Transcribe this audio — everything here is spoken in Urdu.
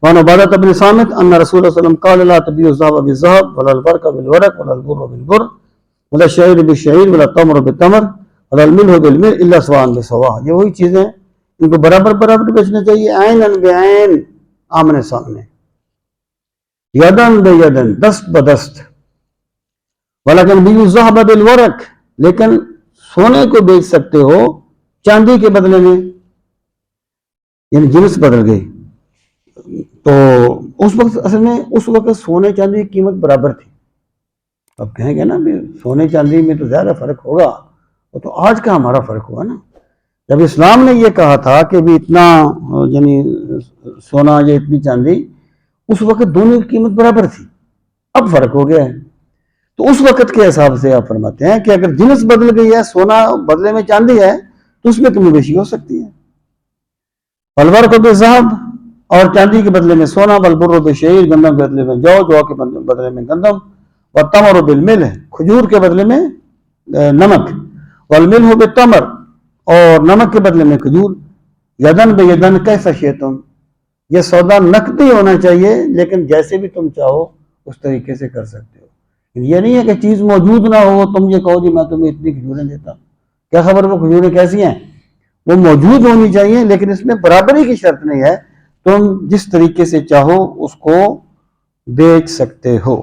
وعن عبادة بن صامت ان رسول اللہ صلی اللہ علیہ وسلم قال لا تبيع الذهب بالذهب ولا الورق بالورق ولا البر بالبر ولا الشعير بالشعير ولا التمر بالتمر ولا الملح بالملح الا سواء بسواء. یہ وہی چیزیں ان کو برابر برابر بیچنا چاہیے، عین بعین، آمنے سامنے، یدن بیدن، دست بدست. ولیکن بیعوا الذهب بالورق، لیکن سونے کو بیچ سکتے ہو چاندی کے بدلے میں، یعنی جنس بدل گئی. تو اس وقت اصل میں اس وقت سونے چاندی کی قیمت برابر تھی. اب کہیں گے نا بھی سونے چاندی میں تو زیادہ فرق ہوگا، وہ تو آج کا ہمارا فرق ہوا نا. جب اسلام نے یہ کہا تھا کہ بھی اتنا یعنی سونا یا اتنی چاندی، اس وقت دونوں کی قیمت برابر تھی، اب فرق ہو گیا ہے. تو اس وقت کے حساب سے آپ فرماتے ہیں کہ اگر جنس بدل گئی ہے، سونا بدلے میں چاندی ہے، تو اس میں کمی بیشی ہو سکتی ہے. الورق بالذهب، اور چاندی کے بدلے میں سونا، والبر بالشعير، گندم کے بدلے میں جو، جو کے بدلے میں گندم، والتمر بالملح، کھجور کے بدلے میں نمک، والملح بالتمر، اور نمک کے بدلے میں کھجور. یدن بیدن کیف شئتم، یہ سودا نقدی ہونا چاہیے، لیکن جیسے بھی تم چاہو اس طریقے سے کر سکتے ہو. یہ نہیں ہے کہ چیز موجود نہ ہو تم یہ کہو جی میں تمہیں اتنی کھجوریں دیتا ہوں، کیا خبر وہ کھجوریں کیسی ہیں. وہ موجود ہونی چاہیے، لیکن اس میں برابری کی شرط نہیں ہے، تم جس طریقے سے چاہو اس کو بیچ سکتے ہو.